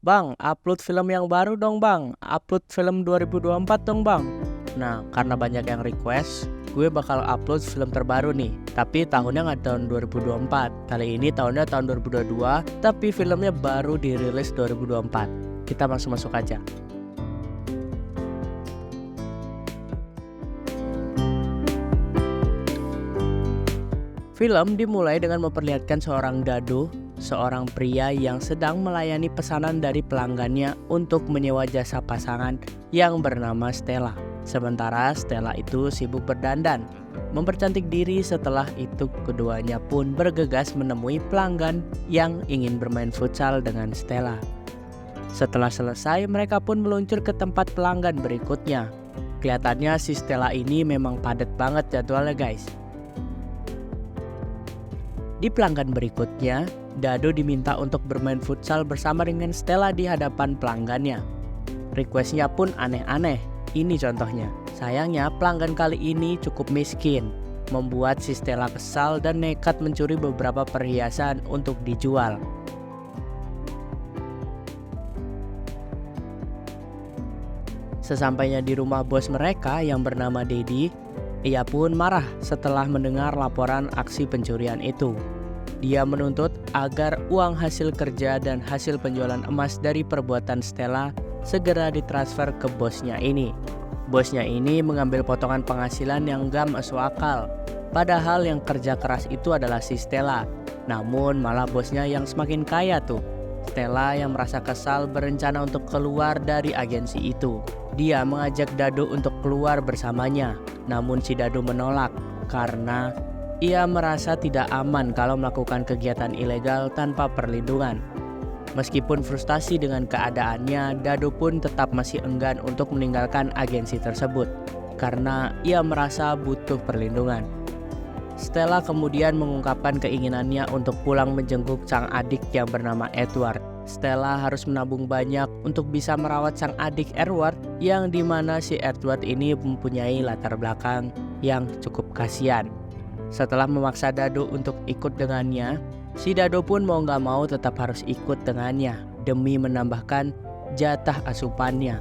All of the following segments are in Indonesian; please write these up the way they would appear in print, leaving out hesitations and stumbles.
"Bang, upload film yang baru dong bang, upload film 2024 dong bang." Nah, karena banyak yang request, gue bakal upload film terbaru nih. Tapi tahunnya nggak tahun 2024. Kali ini tahunnya tahun 2022, tapi filmnya baru dirilis 2024. Kita masuk aja. Film dimulai dengan memperlihatkan seorang dado, seorang pria yang sedang melayani pesanan dari pelanggannya untuk menyewa jasa pasangan yang bernama Stella. Sementara Stella itu sibuk berdandan, mempercantik diri. Setelah itu keduanya pun bergegas menemui pelanggan yang ingin bermain futsal dengan Stella. Setelah selesai, mereka pun meluncur ke tempat pelanggan berikutnya. Kelihatannya si Stella ini memang padat banget jadwalnya guys. Di pelanggan berikutnya, Dado diminta untuk bermain futsal bersama dengan Stella di hadapan pelanggannya. Requestnya pun aneh-aneh. Ini contohnya. Sayangnya pelanggan kali ini cukup miskin, membuat si Stella kesal dan nekat mencuri beberapa perhiasan untuk dijual. Sesampainya di rumah bos mereka yang bernama Dedi, ia pun marah setelah mendengar laporan aksi pencurian itu. Dia menuntut agar uang hasil kerja dan hasil penjualan emas dari perbuatan Stella segera ditransfer ke bosnya ini. Bosnya ini mengambil potongan penghasilan yang gak masuk akal. Padahal yang kerja keras itu adalah si Stella. Namun malah bosnya yang semakin kaya tuh. Stella yang merasa kesal berencana untuk keluar dari agensi itu. Dia mengajak Dado untuk keluar bersamanya. Namun si Dado menolak karena ia merasa tidak aman kalau melakukan kegiatan ilegal tanpa perlindungan. Meskipun frustasi dengan keadaannya, Dado pun tetap masih enggan untuk meninggalkan agensi tersebut karena ia merasa butuh perlindungan. Stella kemudian mengungkapkan keinginannya untuk pulang menjenguk sang adik yang bernama Edward. Stella harus menabung banyak untuk bisa merawat sang adik Edward, yang dimana si Edward ini mempunyai latar belakang yang cukup kasihan. Setelah memaksa Dado untuk ikut dengannya, si Dado pun mau gak mau tetap harus ikut dengannya demi menambahkan jatah asupannya.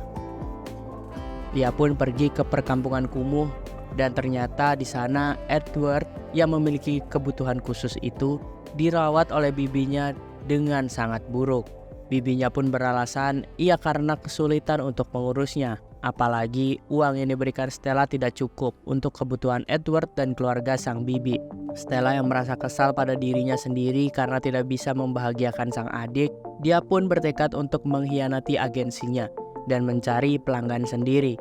Dia pun pergi ke perkampungan kumuh dan ternyata di sana Edward yang memiliki kebutuhan khusus itu dirawat oleh bibinya dengan sangat buruk. Bibinya pun beralasan ia karena kesulitan untuk mengurusnya. Apalagi uang yang diberikan Stella tidak cukup untuk kebutuhan Edward dan keluarga sang bibi. Stella yang merasa kesal pada dirinya sendiri karena tidak bisa membahagiakan sang adik, dia pun bertekad untuk mengkhianati agensinya dan mencari pelanggan sendiri.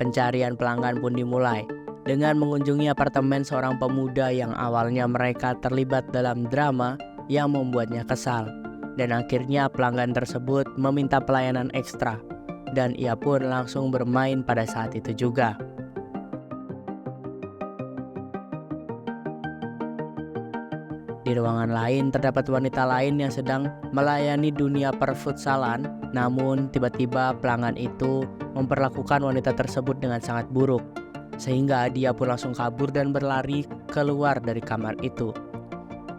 Pencarian pelanggan pun dimulai dengan mengunjungi apartemen seorang pemuda yang awalnya mereka terlibat dalam drama yang membuatnya kesal. Dan akhirnya pelanggan tersebut meminta pelayanan ekstra dan ia pun langsung bermain pada saat itu juga. Di ruangan lain terdapat wanita lain yang sedang melayani dunia perfutsalan, namun tiba-tiba pelanggan itu memperlakukan wanita tersebut dengan sangat buruk, sehingga dia pun langsung kabur dan berlari keluar dari kamar itu.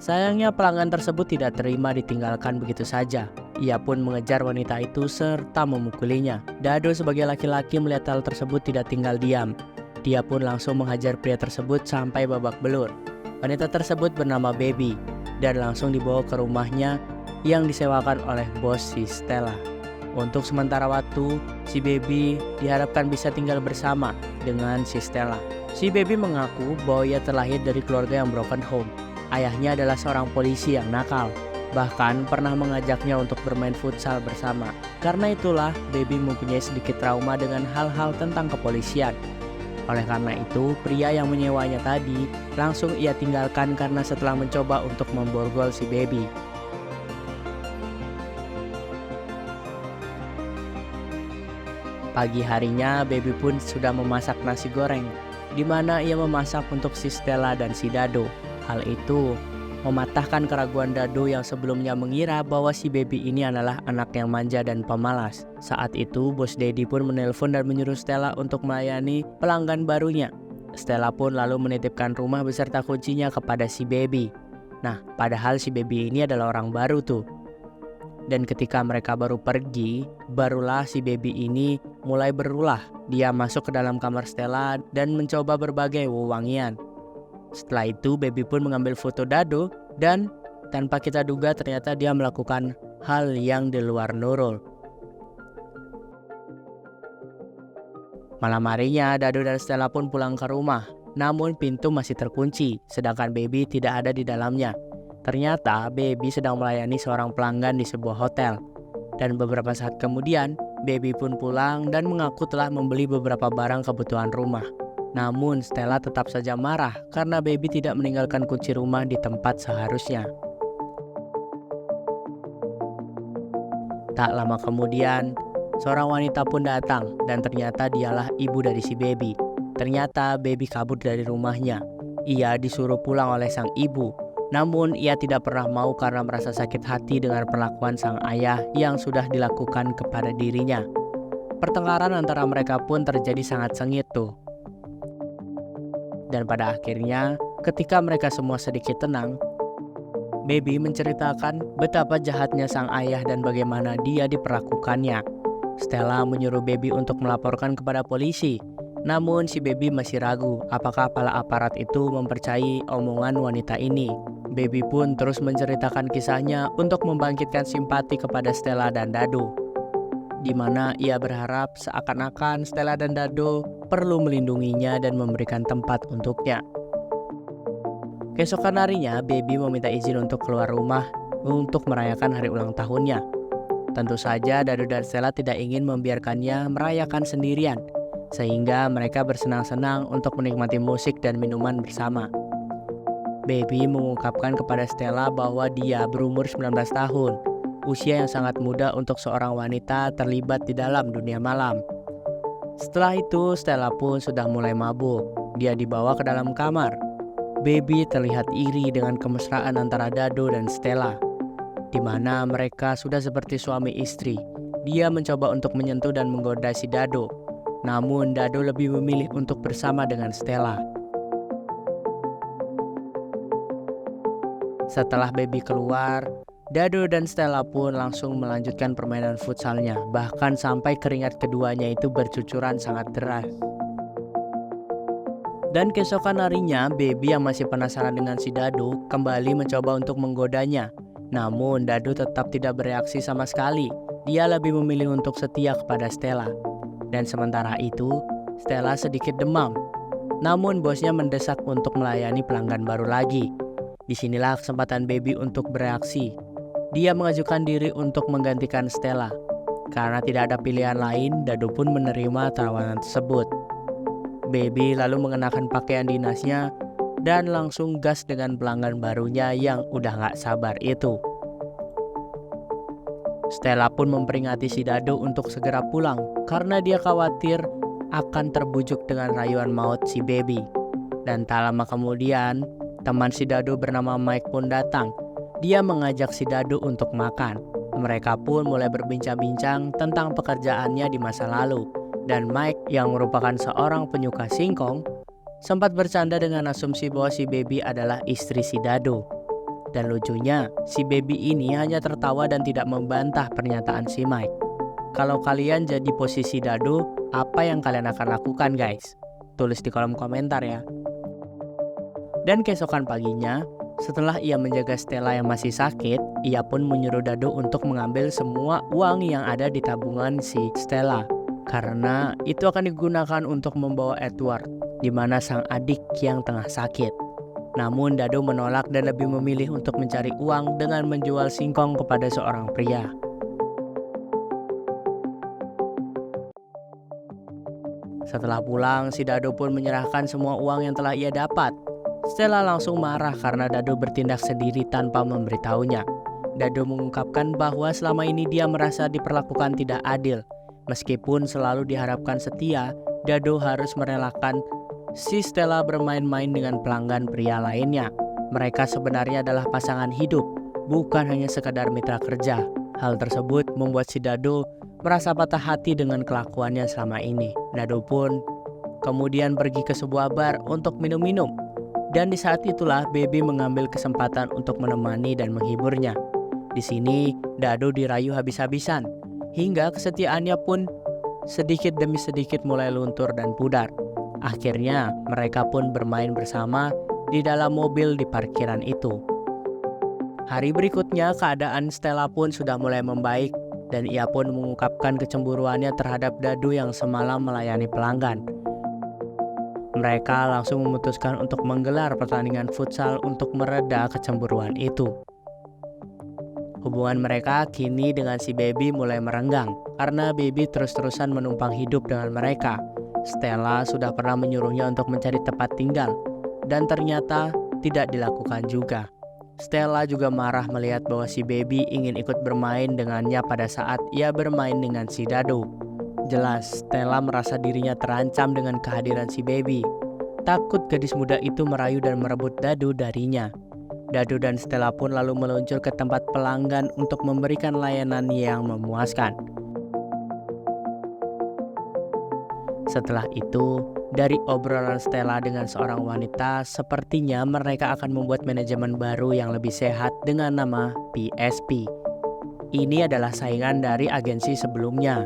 Sayangnya pelanggan tersebut tidak terima ditinggalkan begitu saja. Ia pun mengejar wanita itu serta memukulinya. Dado sebagai laki-laki melihat hal tersebut tidak tinggal diam. Dia pun langsung menghajar pria tersebut sampai babak belur. Wanita tersebut bernama Baby dan langsung dibawa ke rumahnya yang disewakan oleh bos si Stella. Untuk sementara waktu, si Baby diharapkan bisa tinggal bersama dengan si Stella. Si Baby mengaku bahwa ia terlahir dari keluarga yang broken home. Ayahnya adalah seorang polisi yang nakal, bahkan pernah mengajaknya untuk bermain futsal bersama. Karena itulah, Baby mempunyai sedikit trauma dengan hal-hal tentang kepolisian. Oleh karena itu, pria yang menyewanya tadi langsung ia tinggalkan karena setelah mencoba untuk memborgol si Baby. Pagi harinya, Baby pun sudah memasak nasi goreng, di mana ia memasak untuk si Stella dan si Dado. Hal itu mematahkan keraguan Dado yang sebelumnya mengira bahwa si Baby ini adalah anak yang manja dan pemalas. Saat itu, bos Dedi pun menelpon dan menyuruh Stella untuk melayani pelanggan barunya. Stella pun lalu menitipkan rumah beserta kuncinya kepada si baby. Nah, padahal si baby ini adalah orang baru tuh. Dan ketika mereka baru pergi, barulah si baby ini mulai berulah. Dia masuk ke dalam kamar Stella dan mencoba berbagai wewangian. Setelah itu, baby pun mengambil foto Dado dan tanpa kita duga ternyata dia melakukan hal yang di luar nurul. Malam harinya, Dado dan Stella pun pulang ke rumah. Namun pintu masih terkunci, sedangkan baby tidak ada di dalamnya. Ternyata baby sedang melayani seorang pelanggan di sebuah hotel. Dan beberapa saat kemudian, baby pun pulang dan mengaku telah membeli beberapa barang kebutuhan rumah. Namun Stella tetap saja marah karena baby tidak meninggalkan kunci rumah di tempat seharusnya. Tak lama kemudian, seorang wanita pun datang dan ternyata dialah ibu dari si baby. Ternyata baby kabur dari rumahnya. Ia disuruh pulang oleh sang ibu. Namun ia tidak pernah mau karena merasa sakit hati dengan perlakuan sang ayah yang sudah dilakukan kepada dirinya. Pertengkaran antara mereka pun terjadi sangat sengit tuh. Dan pada akhirnya, ketika mereka semua sedikit tenang, baby menceritakan betapa jahatnya sang ayah dan bagaimana dia diperlakukannya. Stella menyuruh baby untuk melaporkan kepada polisi. Namun si baby masih ragu apakah para aparat itu mempercayai omongan wanita ini. Baby pun terus menceritakan kisahnya untuk membangkitkan simpati kepada Stella dan Dado, di mana ia berharap seakan-akan Stella dan Dado perlu melindunginya dan memberikan tempat untuknya. Keesokan harinya, baby meminta izin untuk keluar rumah untuk merayakan hari ulang tahunnya. Tentu saja Dado dan Stella tidak ingin membiarkannya merayakan sendirian, sehingga mereka bersenang-senang untuk menikmati musik dan minuman bersama. Baby mengungkapkan kepada Stella bahwa dia berumur 19 tahun, usia yang sangat muda untuk seorang wanita terlibat di dalam dunia malam. Setelah itu, Stella pun sudah mulai mabuk. Dia dibawa ke dalam kamar. Baby terlihat iri dengan kemesraan antara Dado dan Stella, di mana mereka sudah seperti suami istri. Dia mencoba untuk menyentuh dan menggoda si Dado, namun Dado lebih memilih untuk bersama dengan Stella. Setelah baby keluar, Dado dan Stella pun langsung melanjutkan permainan futsalnya, bahkan sampai keringat keduanya itu bercucuran sangat deras. Dan keesokan harinya, baby yang masih penasaran dengan si Dado kembali mencoba untuk menggodanya. Namun Dado tetap tidak bereaksi sama sekali. Dia lebih memilih untuk setia kepada Stella. Dan sementara itu, Stella sedikit demam. Namun bosnya mendesak untuk melayani pelanggan baru lagi. Disinilah kesempatan baby untuk bereaksi. Dia mengajukan diri untuk menggantikan Stella. Karena tidak ada pilihan lain, Dado pun menerima tawaran tersebut. Baby lalu mengenakan pakaian dinasnya dan langsung gas dengan pelanggan barunya yang udah gak sabar itu. Stella pun memperingati si Dado untuk segera pulang karena dia khawatir akan terbujuk dengan rayuan maut si baby. Dan tak lama kemudian, teman si Dado bernama Mike pun datang. Dia mengajak si Dado untuk makan. Mereka pun mulai berbincang-bincang tentang pekerjaannya di masa lalu. Dan Mike yang merupakan seorang penyuka singkong sempat bercanda dengan asumsi bahwa si baby adalah istri si Dado. Dan lucunya, si baby ini hanya tertawa dan tidak membantah pernyataan si Mike. Kalau kalian jadi posisi Dado, apa yang kalian akan lakukan guys? Tulis di kolom komentar ya. Dan keesokan paginya, setelah ia menjaga Stella yang masih sakit, ia pun menyuruh Dado untuk mengambil semua uang yang ada di tabungan si Stella. Karena itu akan digunakan untuk membawa Edward, di mana sang adik yang tengah sakit. Namun Dado menolak dan lebih memilih untuk mencari uang dengan menjual singkong kepada seorang pria. Setelah pulang, si Dado pun menyerahkan semua uang yang telah ia dapat. Stella langsung marah karena Dado bertindak sendiri tanpa memberitahunya. Dado mengungkapkan bahwa selama ini dia merasa diperlakukan tidak adil. Meskipun selalu diharapkan setia, Dado harus merelakan si Stella bermain-main dengan pelanggan pria lainnya. Mereka sebenarnya adalah pasangan hidup, bukan hanya sekadar mitra kerja. Hal tersebut membuat si Dado merasa patah hati dengan kelakuannya selama ini. Dado pun kemudian pergi ke sebuah bar untuk minum-minum. Dan di saat itulah Baby mengambil kesempatan untuk menemani dan menghiburnya. Di sini Dado dirayu habis-habisan, hingga kesetiaannya pun sedikit demi sedikit mulai luntur dan pudar. Akhirnya mereka pun bermain bersama di dalam mobil di parkiran itu. Hari berikutnya keadaan Stella pun sudah mulai membaik dan ia pun mengungkapkan kecemburuannya terhadap Dado yang semalam melayani pelanggan. Mereka langsung memutuskan untuk menggelar pertandingan futsal untuk mereda kecemburuan itu. Hubungan mereka kini dengan si Baby mulai merenggang karena Baby terus-terusan menumpang hidup dengan mereka. Stella sudah pernah menyuruhnya untuk mencari tempat tinggal dan ternyata tidak dilakukan juga. Stella juga marah melihat bahwa si Baby ingin ikut bermain dengannya pada saat ia bermain dengan si Dado. Jelas Stella merasa dirinya terancam dengan kehadiran si Baby. Takut gadis muda itu merayu dan merebut Dado darinya. Dado dan Stella pun lalu meluncur ke tempat pelanggan untuk memberikan layanan yang memuaskan. Setelah itu, dari obrolan Stella dengan seorang wanita, sepertinya mereka akan membuat manajemen baru yang lebih sehat dengan nama PSP. Ini adalah saingan dari agensi sebelumnya.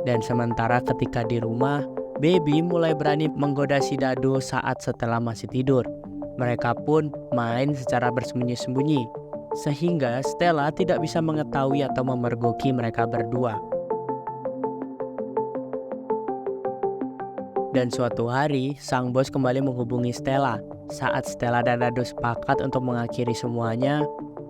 Dan sementara ketika di rumah, Baby mulai berani menggoda si Dado saat Stella masih tidur. Mereka pun main secara bersembunyi-sembunyi, sehingga Stella tidak bisa mengetahui atau memergoki mereka berdua. Dan suatu hari, sang bos kembali menghubungi Stella saat Stella dan Dado sepakat untuk mengakhiri semuanya,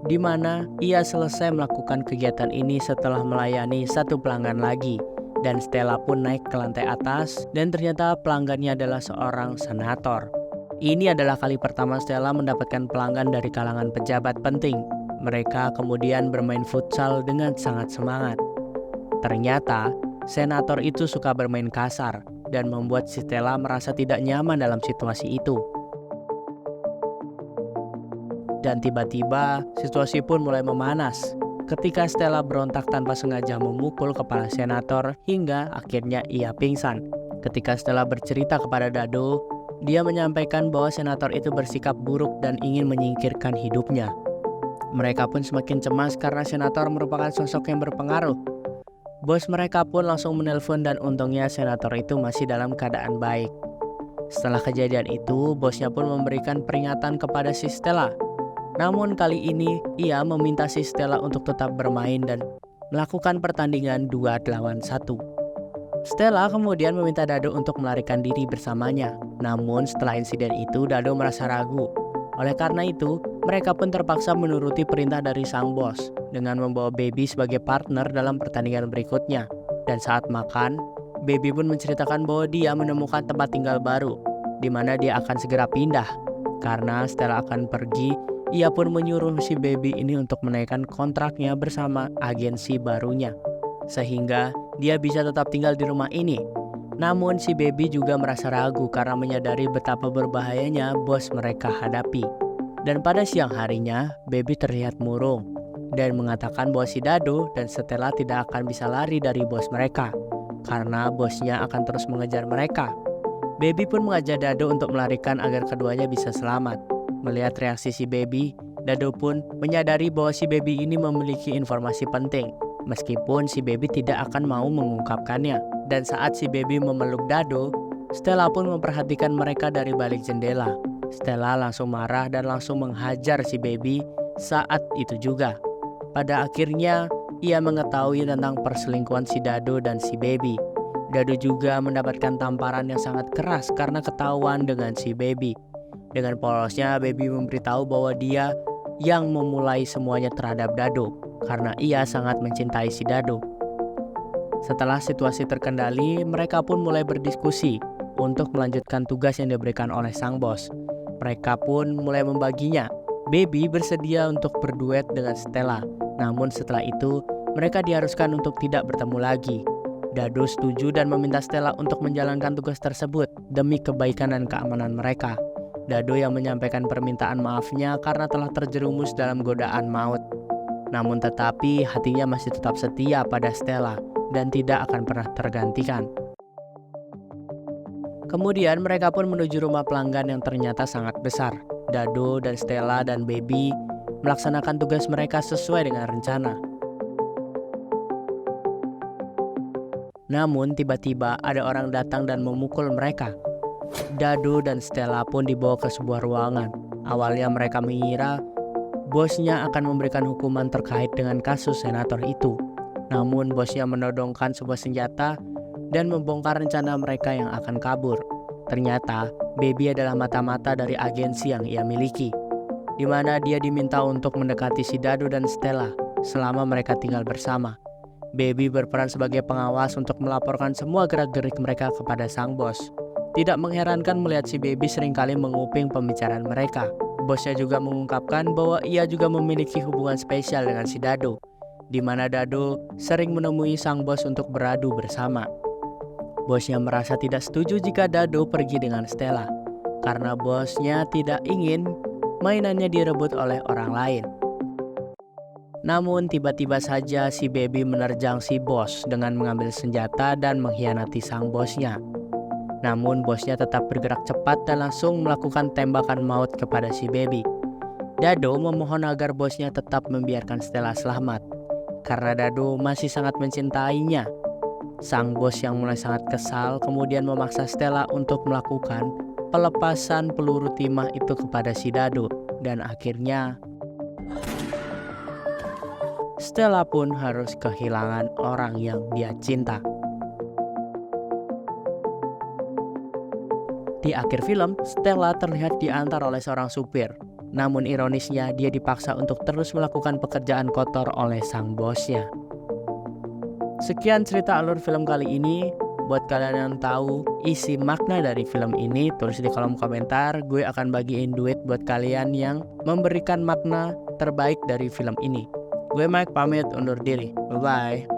di mana ia selesai melakukan kegiatan ini setelah melayani satu pelanggan lagi. Dan Stella pun naik ke lantai atas dan ternyata pelanggannya adalah seorang senator. Ini adalah kali pertama Stella mendapatkan pelanggan dari kalangan pejabat penting. Mereka kemudian bermain futsal dengan sangat semangat. Ternyata, senator itu suka bermain kasar dan membuat si Stella merasa tidak nyaman dalam situasi itu. Dan tiba-tiba, situasi pun mulai memanas ketika Stella berontak tanpa sengaja memukul kepala senator hingga akhirnya ia pingsan. Ketika Stella bercerita kepada Dado, dia menyampaikan bahwa senator itu bersikap buruk dan ingin menyingkirkan hidupnya. Mereka pun semakin cemas karena senator merupakan sosok yang berpengaruh. Bos mereka pun langsung menelpon dan untungnya senator itu masih dalam keadaan baik. Setelah kejadian itu, bosnya pun memberikan peringatan kepada si Stella. Namun kali ini, ia meminta si Stella untuk tetap bermain dan melakukan pertandingan 2 lawan 1. Stella kemudian meminta Dado untuk melarikan diri bersamanya. Namun setelah insiden itu, Dado merasa ragu. Oleh karena itu, mereka pun terpaksa menuruti perintah dari sang bos dengan membawa Baby sebagai partner dalam pertandingan berikutnya. Dan saat makan, Baby pun menceritakan bahwa dia menemukan tempat tinggal baru, di mana dia akan segera pindah. Karena Stella akan pergi, ia pun menyuruh si Baby ini untuk menaikkan kontraknya bersama agensi barunya, sehingga dia bisa tetap tinggal di rumah ini. Namun si Baby juga merasa ragu karena menyadari betapa berbahayanya bos mereka hadapi. Dan pada siang harinya, Baby terlihat murung dan mengatakan bahwa si Dado dan Stella tidak akan bisa lari dari bos mereka karena bosnya akan terus mengejar mereka. Baby pun mengajak Dado untuk melarikan agar keduanya bisa selamat. Melihat reaksi si Baby, Dado pun menyadari bahwa si Baby ini memiliki informasi penting, meskipun si Baby tidak akan mau mengungkapkannya. Dan saat si Baby memeluk Dado, Stella pun memperhatikan mereka dari balik jendela. Stella langsung marah dan langsung menghajar si Baby saat itu juga. Pada akhirnya, ia mengetahui tentang perselingkuhan si Dado dan si Baby. Dado juga mendapatkan tamparan yang sangat keras karena ketahuan dengan si Baby. Dengan polosnya, Baby memberitahu bahwa dia yang memulai semuanya terhadap Dado karena ia sangat mencintai si Dado. Setelah situasi terkendali, mereka pun mulai berdiskusi untuk melanjutkan tugas yang diberikan oleh sang bos. Mereka pun mulai membaginya. Baby bersedia untuk berduet dengan Stella. Namun setelah itu, mereka diharuskan untuk tidak bertemu lagi. Dado setuju dan meminta Stella untuk menjalankan tugas tersebut demi kebaikan dan keamanan mereka. Dado yang menyampaikan permintaan maafnya karena telah terjerumus dalam godaan maut. Namun tetapi hatinya masih tetap setia pada Stella dan tidak akan pernah tergantikan. Kemudian mereka pun menuju rumah pelanggan yang ternyata sangat besar. Dado dan Stella dan Baby melaksanakan tugas mereka sesuai dengan rencana. Namun tiba-tiba ada orang datang dan memukul mereka. Dado dan Stella pun dibawa ke sebuah ruangan. Awalnya mereka mengira bosnya akan memberikan hukuman terkait dengan kasus senator itu. Namun bosnya menodongkan sebuah senjata dan membongkar rencana mereka yang akan kabur. Ternyata Baby adalah mata-mata dari agensi yang ia miliki, di mana dia diminta untuk mendekati si Dado dan Stella selama mereka tinggal bersama. Baby berperan sebagai pengawas untuk melaporkan semua gerak-gerik mereka kepada sang bos. Tidak mengherankan melihat si Baby seringkali menguping pembicaraan mereka. Bosnya juga mengungkapkan bahwa ia juga memiliki hubungan spesial dengan si Dado, di mana Dado sering menemui sang bos untuk beradu bersama. Bosnya merasa tidak setuju jika Dado pergi dengan Stella, karena bosnya tidak ingin mainannya direbut oleh orang lain. Namun tiba-tiba saja si Baby menerjang si bos dengan mengambil senjata dan mengkhianati sang bosnya. Namun bosnya tetap bergerak cepat dan langsung melakukan tembakan maut kepada si Baby. Dado memohon agar bosnya tetap membiarkan Stella selamat, karena Dado masih sangat mencintainya. Sang bos yang mulai sangat kesal kemudian memaksa Stella untuk melakukan pelepasan peluru timah itu kepada si Dado, dan akhirnya Stella pun harus kehilangan orang yang dia cinta. Di akhir film, Stella terlihat diantar oleh seorang supir. Namun ironisnya dia dipaksa untuk terus melakukan pekerjaan kotor oleh sang bosnya. Sekian cerita alur film kali ini. Buat kalian yang tahu isi makna dari film ini, tulis di kolom komentar. Gue akan bagiin duit buat kalian yang memberikan makna terbaik dari film ini. Gue Mike pamit undur diri. Bye-bye.